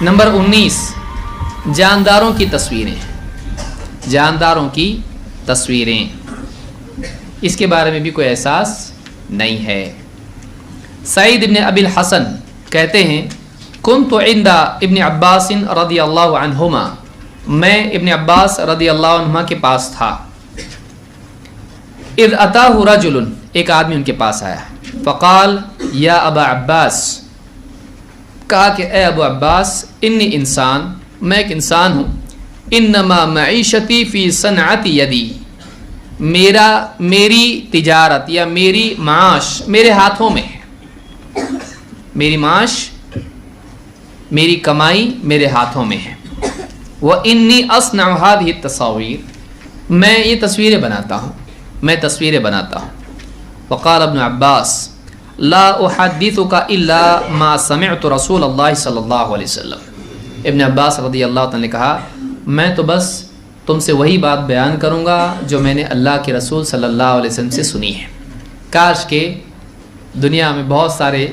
Number 19 جانداروں کی تصویریں، جانداروں کی تصویریں، اس کے بارے میں بھی کوئی احساس نہیں ہے۔ سعید ابن ابی الحسن کہتے ہیں کنت عند ابن عباس رضی اللہ عنہما، میں ابن عباس رضی اللہ عنہما کے پاس تھا۔ اذ اتاہ رجل، ایک آدمی ان کے پاس آیا، فقال یا ابا عباس، کہا کہ اے ابو عباس، انی انسان، میں ایک انسان ہوں، انما معیشتی فی صنعت یدی، میری تجارت یا میری معاش میرے ہاتھوں میں ہے، میری معاش میری کمائی میرے ہاتھوں میں ہے۔ وانی اصنع هذه التصاویر، میں یہ تصویریں بناتا ہوں، میں تصویریں بناتا ہوں۔ وقال ابن عباس لا احدثك الا ما سمعت رسول اللہ صلی اللہ علیہ وسلم، ابن عباس رضی اللہ عنہ نے کہا میں تو بس تم سے وہی بات بیان کروں گا جو میں نے اللہ کے رسول صلی اللہ علیہ وسلم سے سنی ہے۔ کاش کہ دنیا میں بہت سارے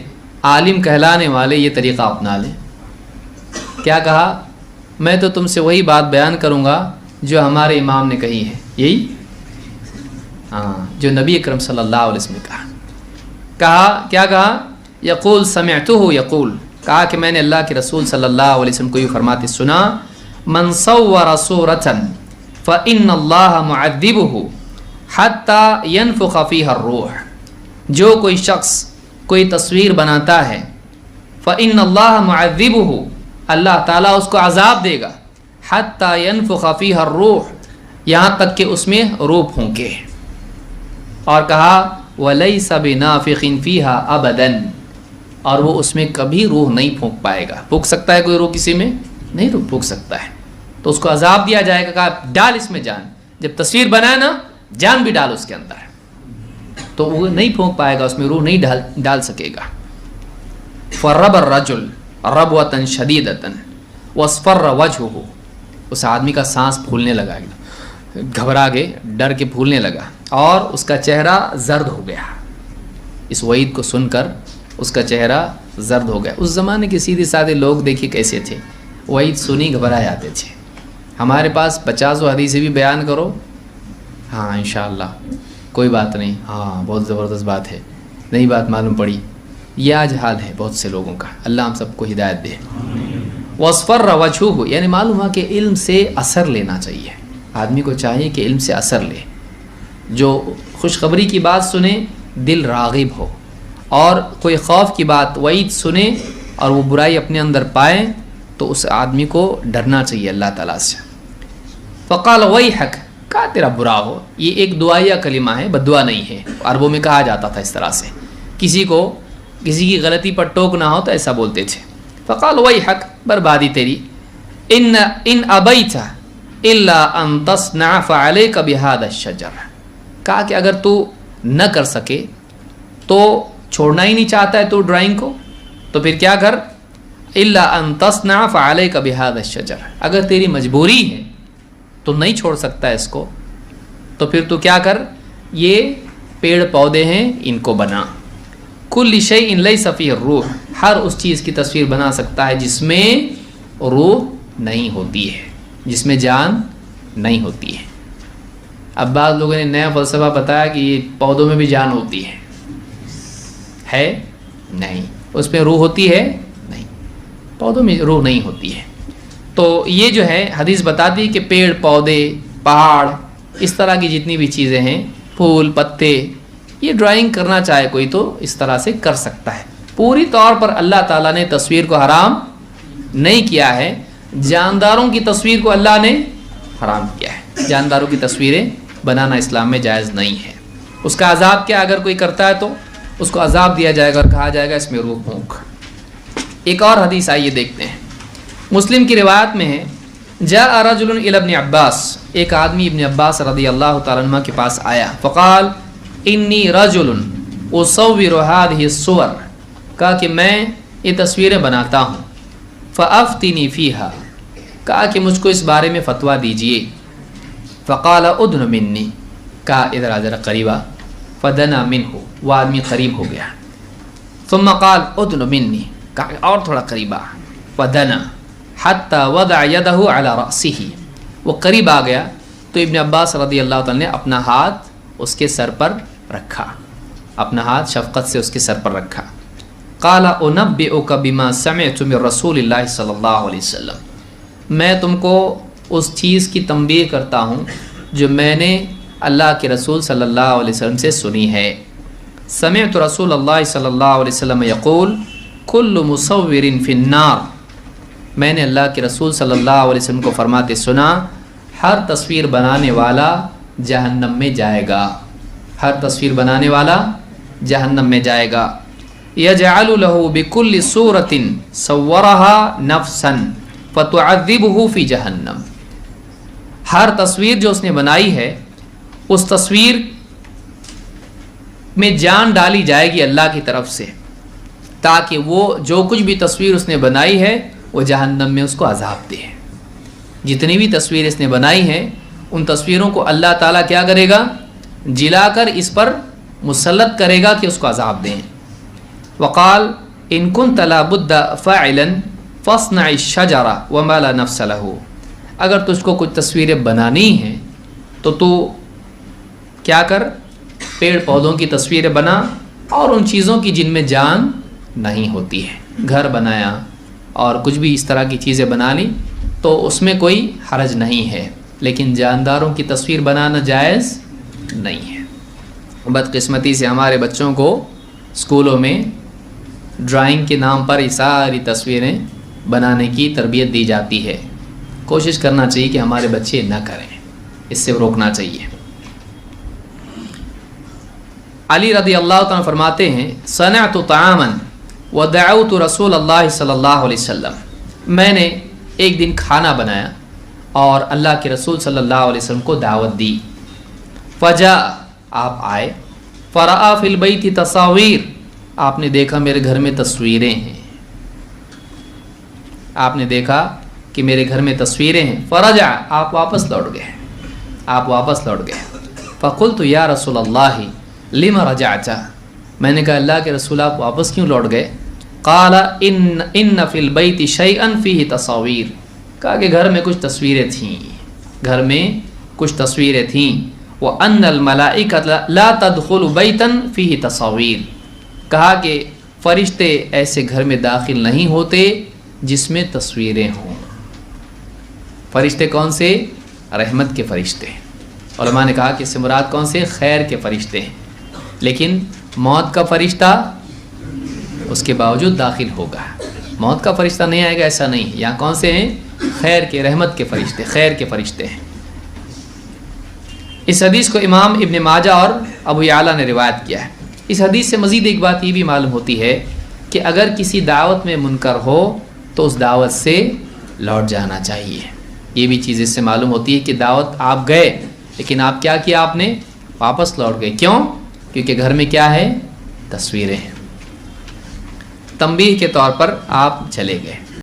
عالم کہلانے والے یہ طریقہ اپنا لیں۔ کیا کہا؟ میں تو تم سے وہی بات بیان کروں گا جو ہمارے امام نے کہی ہے، یہی جو نبی اکرم صلی اللہ علیہ وسلم نے کہا۔ کیا کہا؟ یقول سمعتہ یقول، کہا کہ میں نے اللہ کے رسول صلی اللہ علیہ وسلم کو یہ فرماتے سنا، من صور صورة فإن اللہ معذبہ حتی ینفخ فیہا الروح، جو کوئی شخص کوئی تصویر بناتا ہے، فإن اللہ معذبہ، اللہ تعالیٰ اس کو عذاب دے گا، حتی ینفخ فیہا الروح، یہاں تک کہ اس میں روح پھونکے۔ اور کہا وَلَيْسَ بِنَافِخٍ فِيهَا أَبَدًا، اور وہ اس میں کبھی روح نہیں پھونک پائے گا۔ پھونک سکتا ہے کوئی روح کسی میں؟ نہیں روح پھونک سکتا ہے، تو اس کو عذاب دیا جائے گا، کہا ڈال اس میں جان، جب تصویر بنائے نا جان بھی ڈال اس کے اندر، تو وہ نہیں پھونک پائے گا، اس میں روح نہیں ڈال سکے گا۔ فَرَّبَ الرَّجُلُ رَبْوَةً شَدِيدَةً وَاصْفَرَّ وَجْهُهُ، اس آدمی کا سانس پھولنے لگا، گھبرا گئے، ڈر کے پھولنے لگا، اور اس کا چہرہ زرد ہو گیا۔ اس وعید کو سن کر اس کا چہرہ زرد ہو گیا۔ اس زمانے کے سیدھے سادے لوگ دیکھیے کیسے تھے، وعید سنی گھبرا جاتے تھے۔ ہمارے پاس 50 حدیثیں بھی بیان کرو، ہاں انشاءاللہ کوئی بات نہیں، ہاں بہت زبردست بات ہے، نئی بات معلوم پڑی، یہ آج حال ہے بہت سے لوگوں کا، اللہ ہم سب کو ہدایت دے۔ وَاصْفَرَّ وَجْهُهُ، یعنی معلوم ہوا کہ علم سے اثر لینا چاہیے، آدمی کو چاہیے کہ علم سے اثر لے، جو خوشخبری کی بات سنے دل راغب ہو، اور کوئی خوف کی بات وعید سنے اور وہ برائی اپنے اندر پائے تو اس آدمی کو ڈرنا چاہیے اللہ تعالیٰ سے۔ فقال ویحک، کہا تیرا برا ہو، یہ ایک دعائیہ کلمہ ہے، بدعا نہیں ہے، عربوں میں کہا جاتا تھا اس طرح سے، کسی کی غلطی پر ٹوکنا ہو تو ایسا بولتے تھے۔ فقال ویحک، بربادی تیری، ان ابیت الا ان تصنع فعلیک بهذا الشجر، کہا کہ اگر تو نہ کر سکے تو چھوڑنا ہی نہیں چاہتا ہے تو ڈرائنگ کو، تو پھر کیا کر، الا ان تصنع فعلیک بهذا الشجر، اگر تیری مجبوری ہے تو نہیں چھوڑ سکتا ہے اس کو، تو پھر تو کیا کر، یہ پیڑ پودے ہیں ان کو بنا۔ کل شیء لیس فیہ الروح، ہر اس چیز کی تصویر بنا سکتا ہے جس میں روح نہیں ہوتی ہے، جس میں جان نہیں ہوتی ہے۔ اب بعض لوگوں نے نیا فلسفہ بتایا کہ یہ پودوں میں بھی جان ہوتی ہے نہیں، اس میں روح ہوتی ہے نہیں، پودوں میں روح نہیں ہوتی ہے۔ تو یہ جو ہے حدیث بتاتی ہے کہ پیڑ پودے پہاڑ اس طرح کی جتنی بھی چیزیں ہیں، پھول پتے، یہ ڈرائنگ کرنا چاہے کوئی تو اس طرح سے کر سکتا ہے۔ پوری طور پر اللہ تعالیٰ نے تصویر کو حرام نہیں کیا ہے، جانداروں کی تصویر کو اللہ نے حرام کیا ہے، جانداروں کی تصویریں بنانا اسلام میں جائز نہیں ہے۔ اس کا عذاب کیا، اگر کوئی کرتا ہے تو اس کو عذاب دیا جائے گا اور کہا جائے گا اس میں روح پھونک۔ ایک اور حدیث آئیے دیکھتے ہیں، مسلم کی روایت میں ہے، جاء رجل الی ابن عباس، ایک آدمی ابن عباس رضی اللہ تعالیٰ عنہ کے پاس آیا، فقال انی رجل اصور هذه الصور، کہا کہ میں یہ تصویریں بناتا ہوں، فافتنی فیہا، کہا کہ مجھ کو اس بارے میں فتویٰ دیجئے۔ فقال ادن منی، کہا ادھر آ ذرا قریب آ، فدنا منہ، وہ آدمی قریب ہو گیا۔ ثم قال ادن منی، کہا اور تھوڑا قریب آ، فدنا، حتی وضع یدہ علی رأسہ، وہ قریب آ گیا تو ابن عباس رضی اللہ تعالیٰ نے اپنا ہاتھ اس کے سر پر رکھا، اپنا ہاتھ شفقت سے اس کے سر پر رکھا۔ قال انبئک بما سمعت من رسول اللہ صلی اللہ علیہ وسلم، میں تم کو اس چیز کی تنبیہ کرتا ہوں جو میں نے اللہ کے رسول صلی اللہ علیہ وسلم سے سنی ہے۔ سمعت رسول اللہ صلی اللہ علیہ وسلم یقول کل مصور فی النار، میں نے اللہ کے رسول صلی اللہ علیہ وسلم کو فرماتے سنا ہر تصویر بنانے والا جہنم میں جائے گا، ہر تصویر بنانے والا جہنم میں جائے گا۔ یجعل له بكل صورة صورها نفسا فتعذبه فی جہنم، ہر تصویر جو اس نے بنائی ہے اس تصویر میں جان ڈالی جائے گی اللہ کی طرف سے، تاکہ وہ جو کچھ بھی تصویر اس نے بنائی ہے وہ جہنم میں اس کو عذاب دے۔ جتنی بھی تصویر اس نے بنائی ہیں ان تصویروں کو اللہ تعالیٰ کیا کرے گا؟ جلا کر اس پر مسلط کرے گا کہ اس کو عذاب دیں۔ وقال ان كنت لا بد فاعلا فاصنع الشجرة وما لا نفس له، اگر تجھ کو کچھ تصویریں بنانی ہیں تو کیا کر، پیڑ پودوں کی تصویریں بنا اور ان چیزوں کی جن میں جان نہیں ہوتی ہے، گھر بنایا اور کچھ بھی اس طرح کی چیزیں بنا لی تو اس میں کوئی حرج نہیں ہے، لیکن جانداروں کی تصویر بنانا جائز نہیں ہے۔ بدقسمتی سے ہمارے بچوں کو اسکولوں میں ڈرائنگ کے نام پر یہ ساری تصویریں بنانے کی تربیت دی جاتی ہے۔ کوشش کرنا چاہیے کہ ہمارے بچے نہ کریں، اس سے روکنا چاہیے۔ علی رضی اللہ تعالیٰ فرماتے ہیں صنعت طعاما ودعوت رسول اللہ صلی اللہ علیہ وسلم، میں نے ایک دن کھانا بنایا اور اللہ کے رسول صلی اللہ علیہ وسلم کو دعوت دی۔ فجاء، آپ آئے، فرآ فی البیت تصاویر، آپ نے دیکھا میرے گھر میں تصویریں ہیں، آپ نے دیکھا کہ میرے گھر میں تصویریں ہیں۔ فرجع، آپ واپس لوٹ گئے، آپ واپس لوٹ گئے۔ فقلت یا رسول اللہ لم رجعت، میں نے کہا اللہ کے رسول آپ واپس کیوں لوٹ گئے؟ قال ان فی البیت شیئا فیہ تصاویر، کہا کہ گھر میں کچھ تصویریں تھیں، گھر میں کچھ تصویریں تھیں۔ وَأَنَّ الْمَلَائِكَةَ لَا تَدْخُلُ بَيْتًا فِيهِ تَصَاوِيرٌ، کہا کہ فرشتے ایسے گھر میں داخل نہیں ہوتے جس میں تصویریں ہوں۔ فرشتے کون سے؟ رحمت کے فرشتے۔ علماء نے کہا کہ اس سے مراد کون سے؟ خیر کے فرشتے ہیں، لیکن موت کا فرشتہ اس کے باوجود داخل ہوگا، موت کا فرشتہ نہیں آئے گا ایسا نہیں۔ یہاں کون سے ہیں؟ خیر کے، رحمت کے فرشتے، خیر کے فرشتے ہیں۔ اس حدیث کو امام ابن ماجہ اور ابو یعلا نے روایت کیا ہے۔ اس حدیث سے مزید ایک بات یہ بھی معلوم ہوتی ہے کہ اگر کسی دعوت میں منکر ہو تو اس دعوت سے لوٹ جانا چاہیے۔ یہ بھی چیز اس سے معلوم ہوتی ہے کہ دعوت آپ گئے لیکن آپ کیا کیا؟ آپ نے واپس لوٹ گئے، کیوں؟ کیونکہ گھر میں کیا ہے؟ تصویریں ہیں، تنبیہ کے طور پر آپ چلے گئے۔